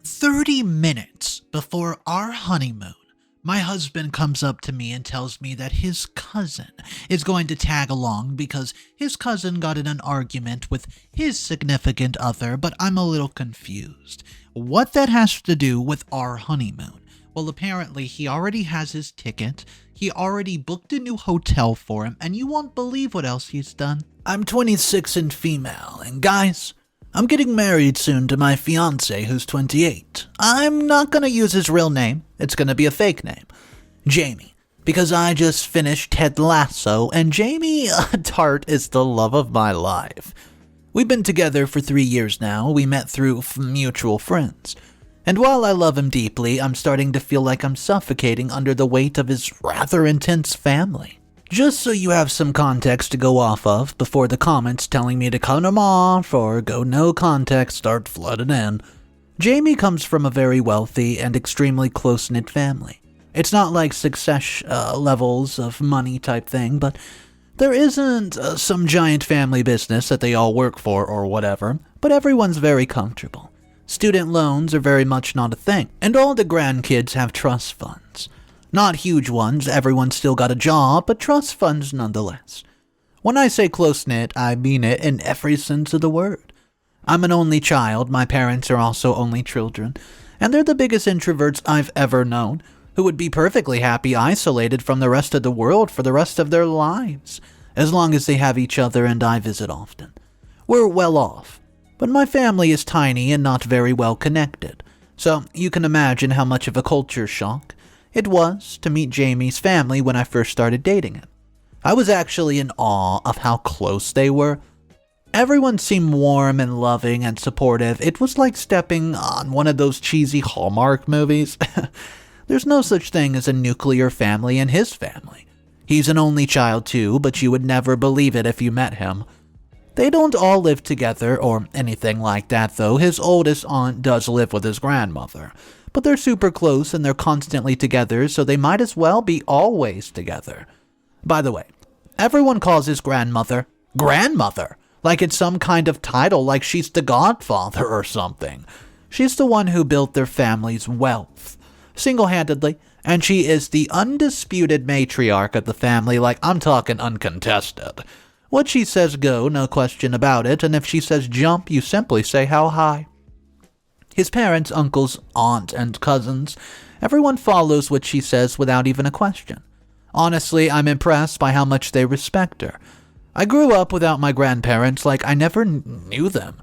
30 minutes before our honeymoon, my husband comes up to me and tells me that his cousin is going to tag along because his cousin got in an argument with his significant other, but I'm a little confused. What that has to do with our honeymoon? Well, apparently he already has his ticket, he already booked a new hotel for him, and you won't believe what else he's done. I'm 26 and female, and guys, I'm getting married soon to my fiancé who's 28. I'm not gonna use his real name. It's gonna be a fake name. Jamie. Because I just finished Ted Lasso, and Jamie Tart is the love of my life. We've been together for 3 years now. We met through mutual friends. And while I love him deeply, I'm starting to feel like I'm suffocating under the weight of his rather intense family. Just so you have some context to go off of before the comments telling me to cut them off or go no context start flooding in. Jamie comes from a very wealthy and extremely close-knit family. It's not like success levels of money type thing, but there isn't some giant family business that they all work for or whatever, but everyone's very comfortable. Student loans are very much not a thing, and all the grandkids have trust funds. Not huge ones, everyone's still got a job, but trust funds nonetheless. When I say close-knit, I mean it in every sense of the word. I'm an only child, my parents are also only children, and they're the biggest introverts I've ever known, who would be perfectly happy isolated from the rest of the world for the rest of their lives, as long as they have each other and I visit often. We're well off, but my family is tiny and not very well connected, so you can imagine how much of a culture shock it was to meet Jamie's family when I first started dating him. I was actually in awe of how close they were. Everyone seemed warm and loving and supportive. It was like stepping on one of those cheesy Hallmark movies. There's no such thing as a nuclear family in his family. He's an only child too, but you would never believe it if you met him. They don't all live together or anything like that though. His oldest aunt does live with his grandmother. But they're super close and they're constantly together, so they might as well be always together. By the way, everyone calls his grandmother grandmother, like it's some kind of title, like she's the godfather or something. She's the one who built their family's wealth, single-handedly, and she is the undisputed matriarch of the family, like I'm talking uncontested. What she says go, no question about it, and if she says jump, you simply say how high. His parents, uncles, aunt, and cousins, everyone follows what she says without even a question. Honestly, I'm impressed by how much they respect her. I grew up without my grandparents, like I never knew them.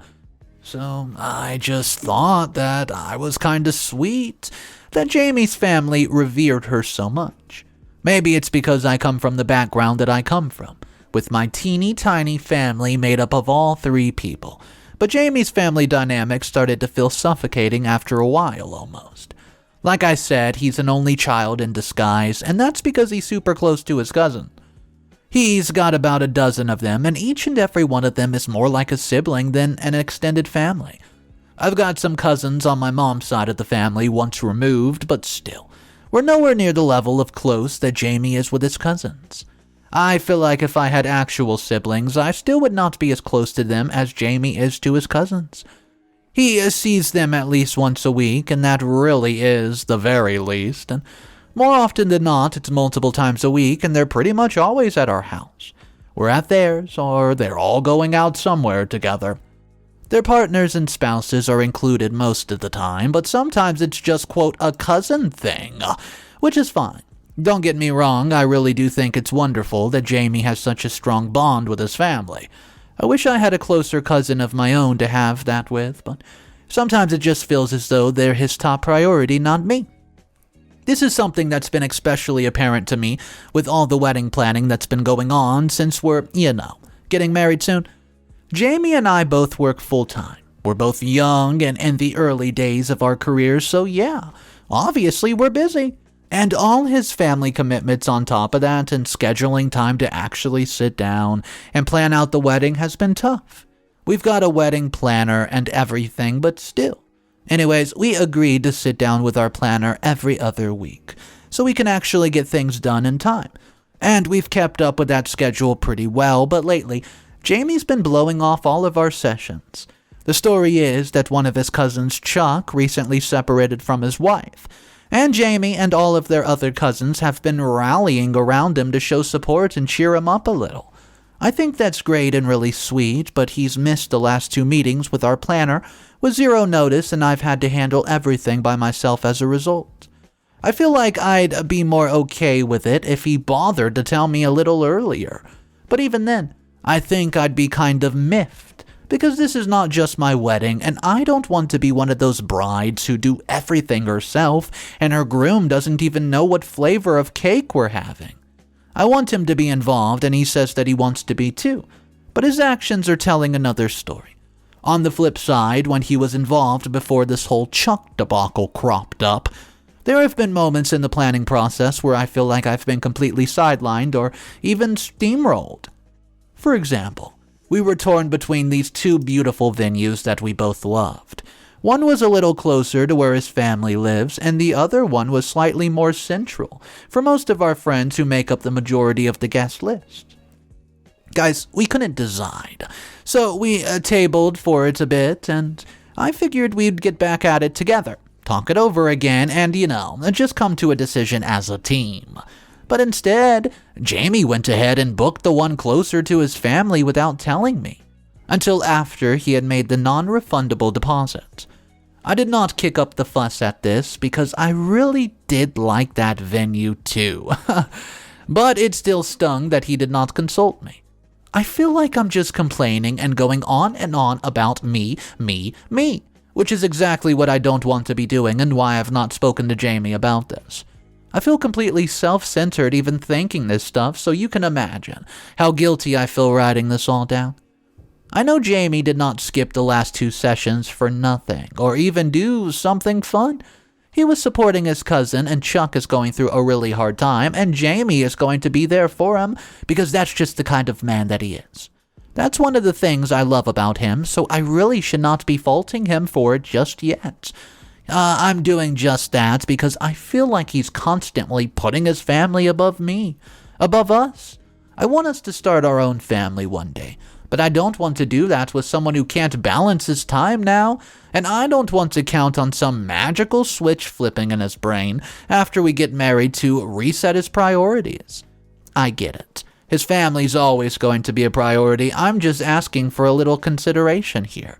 So I just thought that I was kinda sweet, that Jamie's family revered her so much. Maybe it's because I come from the background that I come from, with my teeny tiny family made up of all 3 people. But Jamie's family dynamic started to feel suffocating after a while, almost. Like I said, he's an only child in disguise, and that's because he's super close to his cousin. He's got about a dozen of them, and each and every one of them is more like a sibling than an extended family. I've got some cousins on my mom's side of the family, once removed, but still, we're nowhere near the level of close that Jamie is with his cousins. I feel like if I had actual siblings, I still would not be as close to them as Jamie is to his cousins. He sees them at least once a week, and that really is the very least, and more often than not, it's multiple times a week, and they're pretty much always at our house. We're at theirs, or they're all going out somewhere together. Their partners and spouses are included most of the time, but sometimes it's just, quote, a cousin thing, which is fine. Don't get me wrong, I really do think it's wonderful that Jamie has such a strong bond with his family. I wish I had a closer cousin of my own to have that with, but sometimes it just feels as though they're his top priority, not me. This is something that's been especially apparent to me with all the wedding planning that's been going on since we're, getting married soon. Jamie and I both work full-time. We're both young and in the early days of our careers, so yeah, obviously we're busy. And all his family commitments on top of that and scheduling time to actually sit down and plan out the wedding has been tough. We've got a wedding planner and everything, but still. Anyways, we agreed to sit down with our planner every other week, so we can actually get things done in time. And we've kept up with that schedule pretty well, but lately, Jamie's been blowing off all of our sessions. The story is that one of his cousins, Chuck, recently separated from his wife, and Jamie and all of their other cousins have been rallying around him to show support and cheer him up a little. I think that's great and really sweet, but he's missed the last 2 meetings with our planner with 0 notice, and I've had to handle everything by myself as a result. I feel like I'd be more okay with it if he bothered to tell me a little earlier. But even then, I think I'd be kind of miffed, because this is not just my wedding, and I don't want to be one of those brides who do everything herself, and her groom doesn't even know what flavor of cake we're having. I want him to be involved, and he says that he wants to be too, but his actions are telling another story. On the flip side, when he was involved before this whole Chuck debacle cropped up, there have been moments in the planning process where I feel like I've been completely sidelined or even steamrolled. For example, we were torn between these 2 beautiful venues that we both loved. One was a little closer to where his family lives, and the other one was slightly more central for most of our friends who make up the majority of the guest list. Guys, we couldn't decide, so we tabled for it a bit, and I figured we'd get back at it together, talk it over again, and, just come to a decision as a team. But instead, Jamie went ahead and booked the one closer to his family without telling me, until after he had made the non-refundable deposit. I did not kick up the fuss at this because I really did like that venue too. But it still stung that he did not consult me. I feel like I'm just complaining and going on and on about me, which is exactly what I don't want to be doing and why I've not spoken to Jamie about this. I feel completely self-centered even thinking this stuff, so you can imagine how guilty I feel writing this all down. I know Jamie did not skip the last 2 sessions for nothing, or even do something fun. He was supporting his cousin, and Chuck is going through a really hard time, and Jamie is going to be there for him, because that's just the kind of man that he is. That's one of the things I love about him, so I really should not be faulting him for it just yet. I'm doing just that because I feel like he's constantly putting his family above me, above us. I want us to start our own family one day, but I don't want to do that with someone who can't balance his time now, and I don't want to count on some magical switch flipping in his brain after we get married to reset his priorities. I get it. His family's always going to be a priority. I'm just asking for a little consideration here.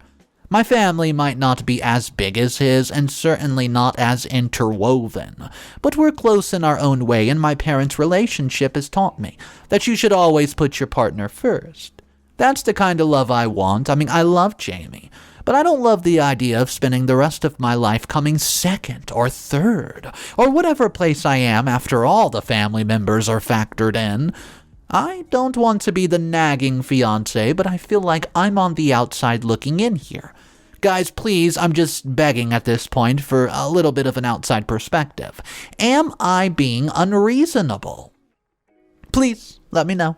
My family might not be as big as his, and certainly not as interwoven, but we're close in our own way, and my parents' relationship has taught me that you should always put your partner first. That's the kind of love I want. I love Jamie, but I don't love the idea of spending the rest of my life coming second or third, or whatever place I am after all the family members are factored in. I don't want to be the nagging fiancé, but I feel like I'm on the outside looking in here. Guys, please, I'm just begging at this point for a little bit of an outside perspective. Am I being unreasonable? Please, let me know.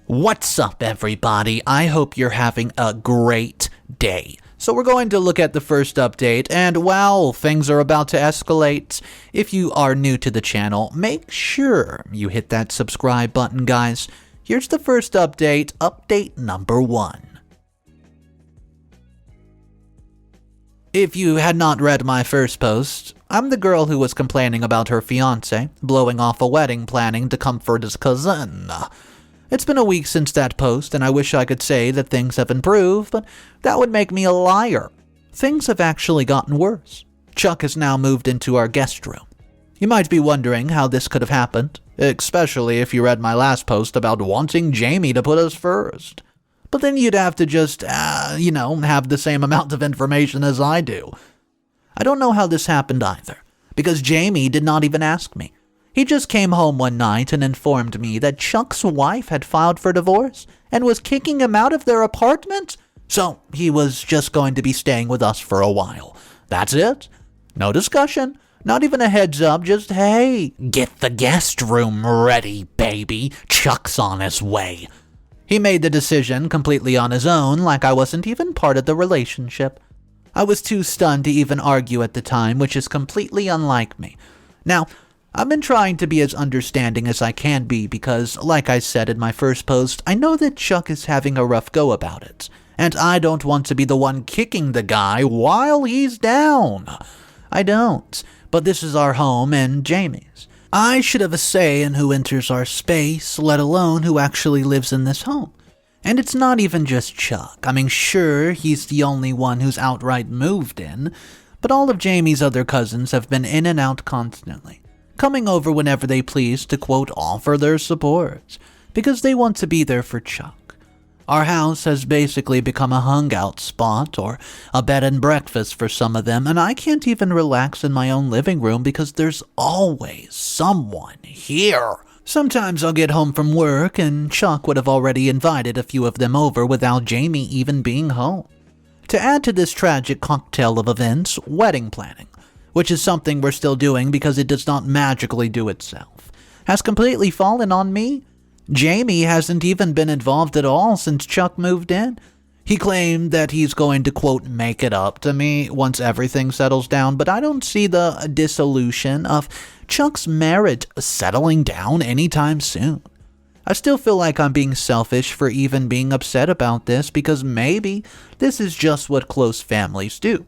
What's up, everybody? I hope you're having a great day. So we're going to look at the first update, and wow, things are about to escalate. If you are new to the channel, make sure you hit that subscribe button, guys. Here's the first update, update number 1. If you had not read my first post, I'm the girl who was complaining about her fiancé blowing off a wedding planning to comfort his cousin. It's been a week since that post, and I wish I could say that things have improved, but that would make me a liar. Things have actually gotten worse. Chuck has now moved into our guest room. You might be wondering how this could have happened, especially if you read my last post about wanting Jamie to put us first. But then you'd have to just, have the same amount of information as I do. I don't know how this happened either, because Jamie did not even ask me. He just came home one night and informed me that Chuck's wife had filed for divorce and was kicking him out of their apartment, so he was just going to be staying with us for a while. That's it. No discussion. Not even a heads up, just, hey, get the guest room ready, baby. Chuck's on his way. He made the decision completely on his own, like I wasn't even part of the relationship. I was too stunned to even argue at the time, which is completely unlike me. Now, I've been trying to be as understanding as I can be because, like I said in my first post, I know that Chuck is having a rough go about it. And I don't want to be the one kicking the guy while he's down. I don't, but this is our home and Jamie's. I should have a say in who enters our space, let alone who actually lives in this home. And it's not even just Chuck. I mean, sure, he's the only one who's outright moved in, but all of Jamie's other cousins have been in and out constantly, coming over whenever they please to, quote, offer their support, because they want to be there for Chuck. Our house has basically become a hangout spot or a bed and breakfast for some of them, and I can't even relax in my own living room because there's always someone here. Sometimes I'll get home from work and Chuck would have already invited a few of them over without Jamie even being home. To add to this tragic cocktail of events, wedding planning, which is something we're still doing because it does not magically do itself, has completely fallen on me. Jamie hasn't even been involved at all since Chuck moved in. He claimed that he's going to, quote, make it up to me once everything settles down, but I don't see the dissolution of Chuck's marriage settling down anytime soon. I still feel like I'm being selfish for even being upset about this because maybe this is just what close families do.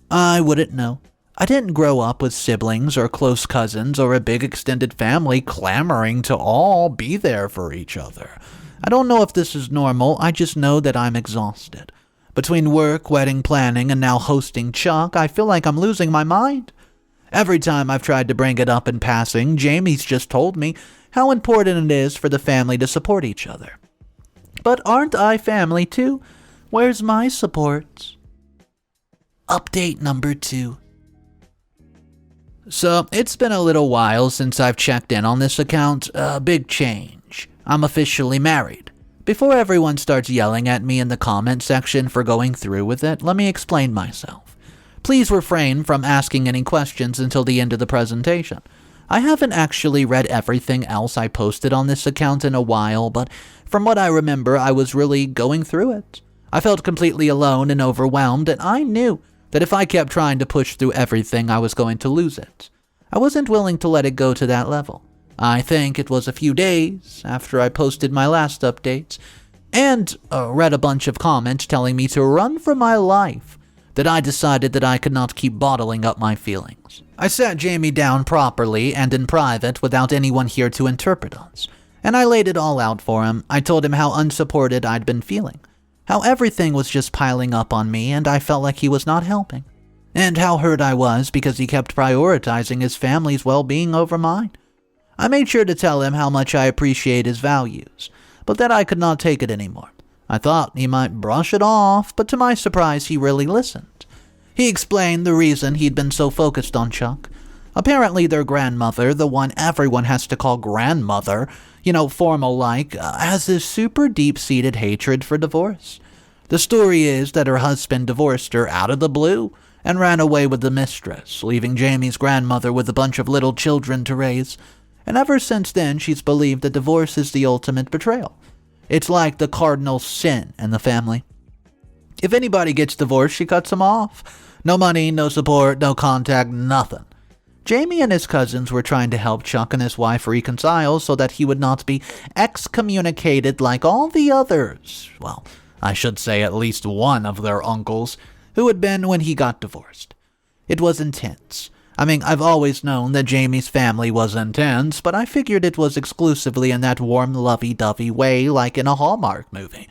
I wouldn't know. I didn't grow up with siblings or close cousins or a big extended family clamoring to all be there for each other. I don't know if this is normal, I just know that I'm exhausted. Between work, wedding planning, and now hosting Chuck, I feel like I'm losing my mind. Every time I've tried to bring it up in passing, Jamie's just told me how important it is for the family to support each other. But aren't I family too? Where's my support? Update number 2. So, it's been a little while since I've checked in on this account. A big change. I'm officially married. Before everyone starts yelling at me in the comment section for going through with it, let me explain myself. Please refrain from asking any questions until the end of the presentation. I haven't actually read everything else I posted on this account in a while, but from what I remember, I was really going through it. I felt completely alone and overwhelmed, and I knew that if I kept trying to push through everything, I was going to lose it. I wasn't willing to let it go to that level. I think it was a few days after I posted my last update and read a bunch of comments telling me to run for my life that I decided that I could not keep bottling up my feelings. I sat Jamie down properly and in private without anyone here to interpret us, and I laid it all out for him. I told him how unsupported I'd been feeling, how everything was just piling up on me and I felt like he was not helping, and how hurt I was because he kept prioritizing his family's well-being over mine. I made sure to tell him how much I appreciate his values, but that I could not take it anymore. I thought he might brush it off, but to my surprise, he really listened. He explained the reason he'd been so focused on Chuck. Apparently their grandmother, the one everyone has to call grandmother, formal-like, has this super deep-seated hatred for divorce. The story is that her husband divorced her out of the blue and ran away with the mistress, leaving Jamie's grandmother with a bunch of little children to raise. And ever since then, she's believed that divorce is the ultimate betrayal. It's like the cardinal sin in the family. If anybody gets divorced, she cuts them off. No money, no support, no contact, nothing. Jamie and his cousins were trying to help Chuck and his wife reconcile so that he would not be excommunicated like all the others. Well, I should say at least one of their uncles who had been when he got divorced. It was intense. I mean, I've always known that Jamie's family was intense, but I figured it was exclusively in that warm, lovey-dovey way like in a Hallmark movie.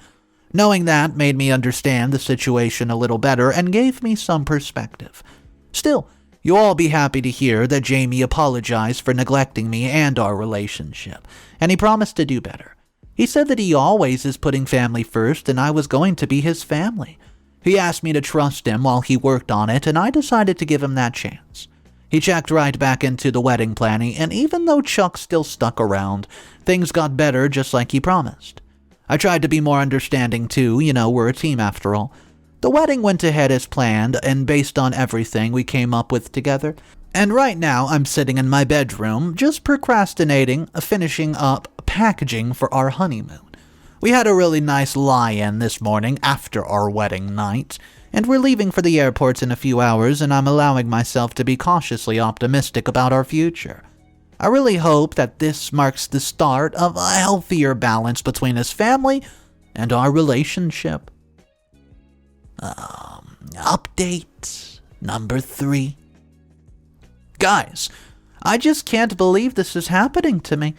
Knowing that made me understand the situation a little better and gave me some perspective. Still, you'll all be happy to hear that Jamie apologized for neglecting me and our relationship, and he promised to do better. He said that he always is putting family first and I was going to be his family. He asked me to trust him while he worked on it, and I decided to give him that chance. He checked right back into the wedding planning, and even though Chuck still stuck around, things got better just like he promised. I tried to be more understanding too, we're a team after all. The wedding went ahead as planned, and based on everything we came up with together. And right now, I'm sitting in my bedroom, just procrastinating, finishing up packaging for our honeymoon. We had a really nice lie-in this morning after our wedding night, and we're leaving for the airport in a few hours, and I'm allowing myself to be cautiously optimistic about our future. I really hope that this marks the start of a healthier balance between his family and our relationship. Update number 3. Guys, I just can't believe this is happening to me.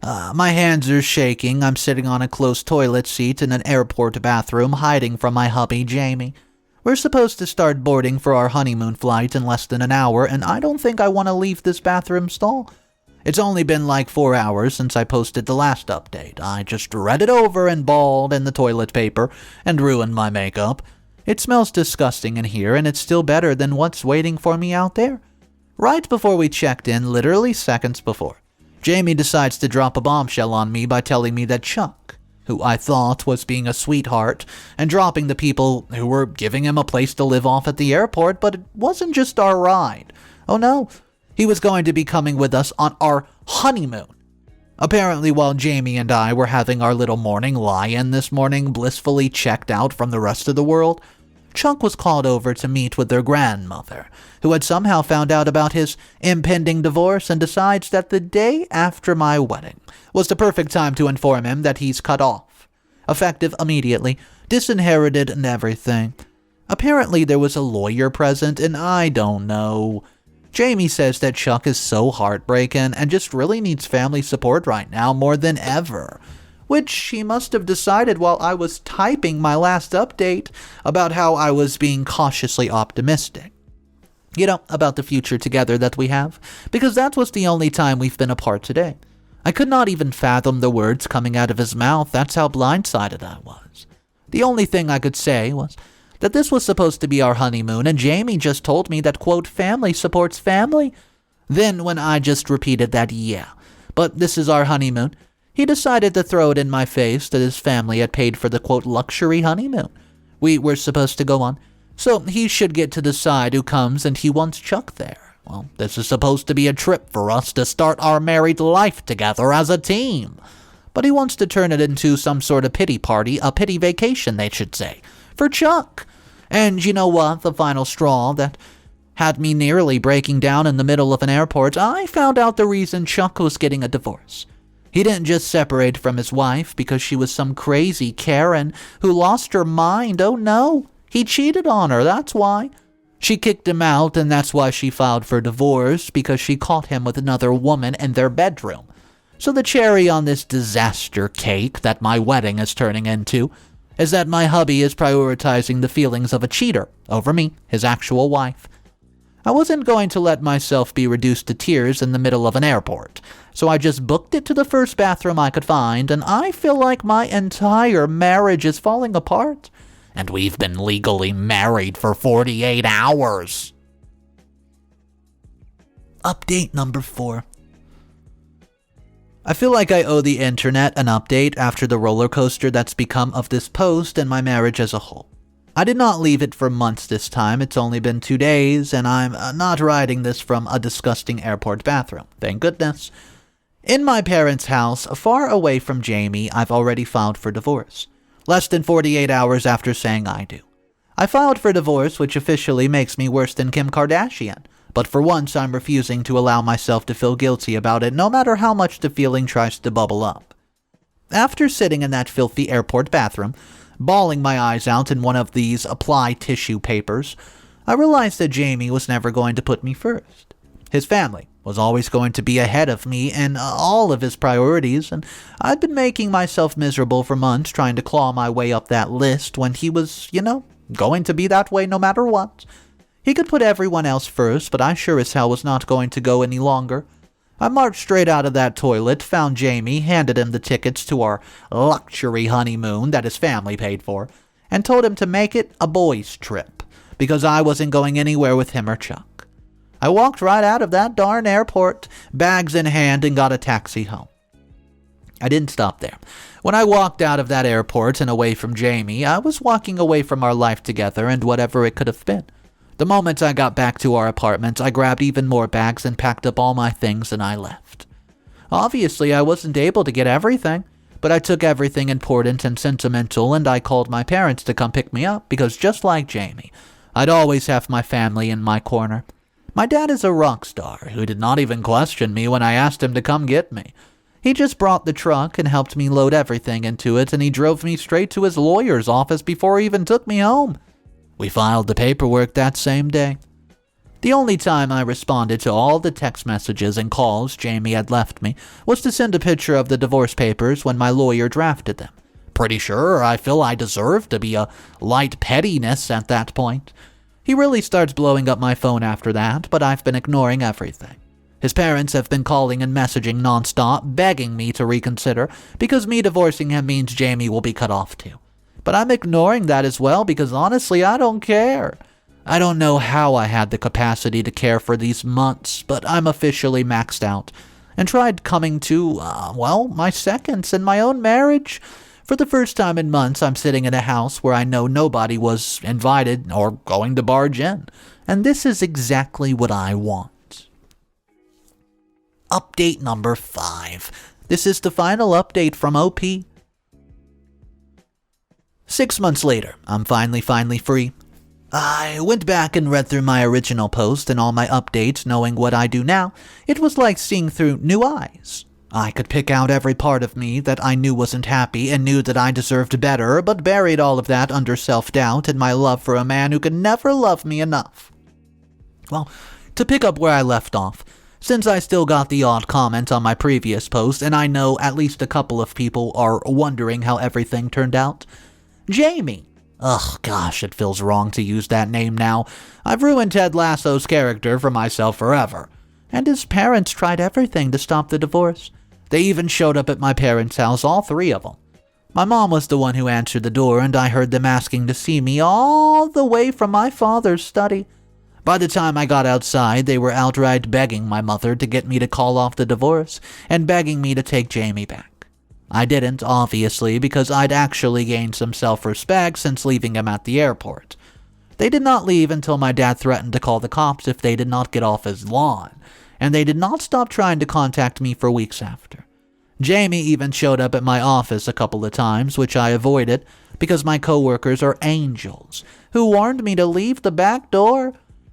My hands are shaking. I'm sitting on a closed toilet seat in an airport bathroom, hiding from my hubby, Jamie. We're supposed to start boarding for our honeymoon flight in less than an hour, and I don't think I want to leave this bathroom stall. It's only been like 4 hours since I posted the last update. I just read it over and bawled in the toilet paper and ruined my makeup. It smells disgusting in here, and it's still better than what's waiting for me out there. Right before we checked in, literally seconds before, Jamie decides to drop a bombshell on me by telling me that Chuck, who I thought was being a sweetheart and dropping the people who were giving him a place to live off at the airport, but it wasn't just our ride. Oh no, he was going to be coming with us on our honeymoon. Apparently, while Jamie and I were having our little morning lie-in this morning, blissfully checked out from the rest of the world, Chuck was called over to meet with their grandmother, who had somehow found out about his impending divorce and decides that the day after my wedding was the perfect time to inform him that he's cut off, effective immediately, disinherited and everything. Apparently there was a lawyer present, and I don't know. Jamie says that Chuck is so heartbroken and just really needs family support right now more than ever, which he must have decided while I was typing my last update about how I was being cautiously optimistic. You know, about the future together that we have, because that was the only time we've been apart today. I could not even fathom the words coming out of his mouth. That's how blindsided I was. The only thing I could say was that this was supposed to be our honeymoon, and Jamie just told me that, quote, family supports family. Then when I just repeated that, yeah, but this is our honeymoon, he decided to throw it in my face that his family had paid for the, quote, luxury honeymoon we were supposed to go on, so he should get to decide who comes, and he wants Chuck there. Well, this is supposed to be a trip for us to start our married life together as a team. But he wants to turn it into some sort of pity party, a pity vacation, they should say, for Chuck. And you know what? The final straw that had me nearly breaking down in the middle of an airport, I found out the reason Chuck was getting a divorce. He didn't just separate from his wife because she was some crazy Karen who lost her mind. Oh no, he cheated on her, that's why. She kicked him out, and that's why she filed for divorce, because she caught him with another woman in their bedroom. So the cherry on this disaster cake that my wedding is turning into is that my hubby is prioritizing the feelings of a cheater over me, his actual wife. I wasn't going to let myself be reduced to tears in the middle of an airport, so I just booked it to the first bathroom I could find, and I feel like my entire marriage is falling apart. And we've been legally married for 48 hours. Update number 4. I feel like I owe the internet an update after the roller coaster that's become of this post and my marriage as a whole. I did not leave it for months this time. It's only been 2 days, and I'm not writing this from a disgusting airport bathroom. Thank goodness. In my parents' house, far away from Jamie, I've already filed for divorce. Less than 48 hours after saying I do. I filed for divorce, which officially makes me worse than Kim Kardashian. But for once, I'm refusing to allow myself to feel guilty about it, no matter how much the feeling tries to bubble up. After sitting in that filthy airport bathroom, bawling my eyes out in one of these apply tissue papers, I realized that Jamie was never going to put me first. His family was always going to be ahead of me in all of his priorities, and I'd been making myself miserable for months trying to claw my way up that list when he was, going to be that way no matter what. He could put everyone else first, but I sure as hell was not going to go any longer. I marched straight out of that toilet, found Jamie, handed him the tickets to our luxury honeymoon that his family paid for, and told him to make it a boys' trip, because I wasn't going anywhere with him or Chuck. I walked right out of that darn airport, bags in hand, and got a taxi home. I didn't stop there. When I walked out of that airport and away from Jamie, I was walking away from our life together and whatever it could have been. The moment I got back to our apartment, I grabbed even more bags and packed up all my things, and I left. Obviously, I wasn't able to get everything, but I took everything important and sentimental, and I called my parents to come pick me up, because just like Jamie, I'd always have my family in my corner. My dad is a rock star who did not even question me when I asked him to come get me. He just brought the truck and helped me load everything into it, and he drove me straight to his lawyer's office before he even took me home. We filed the paperwork that same day. The only time I responded to all the text messages and calls Jamie had left me was to send a picture of the divorce papers when my lawyer drafted them. Pretty sure I feel I deserve to be a light pettiness at that point. He really starts blowing up my phone after that, but I've been ignoring everything. His parents have been calling and messaging nonstop, begging me to reconsider, because me divorcing him means Jamie will be cut off too. But I'm ignoring that as well because honestly, I don't care. I don't know how I had the capacity to care for these months, but I'm officially maxed out and tried coming to, my seconds in my own marriage. For the first time in months, I'm sitting in a house where I know nobody was invited or going to barge in, and this is exactly what I want. Update number 5. This is the final update from OP. 6 months later, I'm finally free. I went back and read through my original post and all my updates knowing what I do now. It was like seeing through new eyes. I could pick out every part of me that I knew wasn't happy and knew that I deserved better, but buried all of that under self-doubt and my love for a man who could never love me enough. Well, to pick up where I left off, since I still got the odd comment on my previous post and I know at least a couple of people are wondering how everything turned out, Jamie. Ugh, gosh, it feels wrong to use that name now. I've ruined Ted Lasso's character for myself forever. And his parents tried everything to stop the divorce. They even showed up at my parents' house, all 3 of them. My mom was the one who answered the door, and I heard them asking to see me all the way from my father's study. By the time I got outside, they were outright begging my mother to get me to call off the divorce and begging me to take Jamie back. I didn't, obviously, because I'd actually gained some self-respect since leaving him at the airport. They did not leave until my dad threatened to call the cops if they did not get off his lawn, and they did not stop trying to contact me for weeks after. Jamie even showed up at my office a couple of times, which I avoided because my coworkers are angels, who warned me to leave the back door.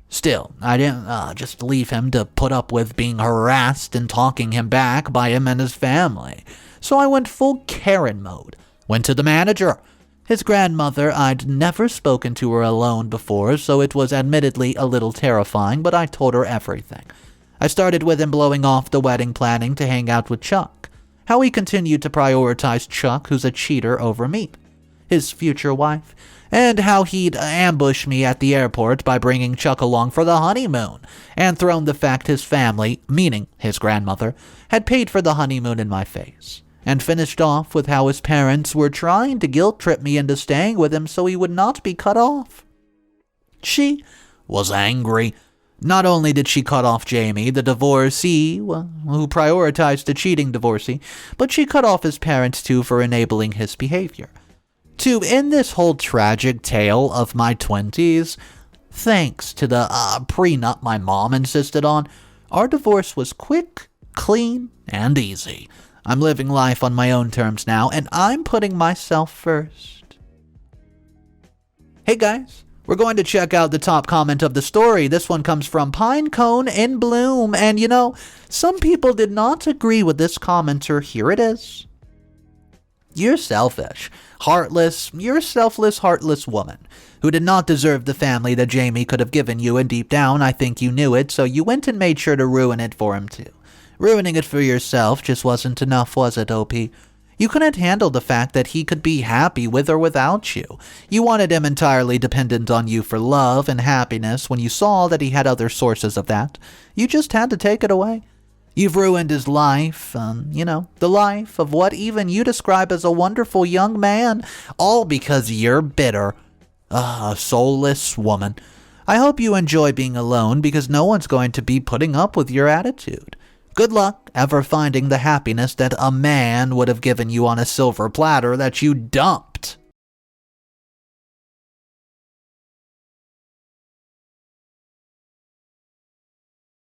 Still, I didn't just leave him to put up with being harassed and talking him back by him and his family. So I went full Karen mode. Went to the manager. His grandmother, I'd never spoken to her alone before, so it was admittedly a little terrifying, but I told her everything. I started with him blowing off the wedding planning to hang out with Chuck. How he continued to prioritize Chuck, who's a cheater, over me, his future wife. And how he'd ambush me at the airport by bringing Chuck along for the honeymoon, and thrown the fact his family, meaning his grandmother, had paid for the honeymoon in my face. And finished off with how his parents were trying to guilt-trip me into staying with him so he would not be cut off. She was angry. Not only did she cut off Jamie, the divorcee, who prioritized the cheating divorcee, but she cut off his parents too for enabling his behavior. To end this whole tragic tale of my 20s, thanks to the prenup my mom insisted on, our divorce was quick, clean, and easy. I'm living life on my own terms now, and I'm putting myself first. Hey guys, we're going to check out the top comment of the story. This one comes from Pinecone in Bloom, and some people did not agree with this commenter. Here it is. You're selfish, heartless, you're a selfless, heartless woman who did not deserve the family that Jamie could have given you, and deep down I think you knew it, so you went and made sure to ruin it for him too. Ruining it for yourself just wasn't enough, was it, OP? You couldn't handle the fact that he could be happy with or without you. You wanted him entirely dependent on you for love and happiness when you saw that he had other sources of that. You just had to take it away. You've ruined his life, the life of what even you describe as a wonderful young man, all because you're bitter. A soulless woman. I hope you enjoy being alone because no one's going to be putting up with your attitude. Good luck ever finding the happiness that a man would have given you on a silver platter that you dumped.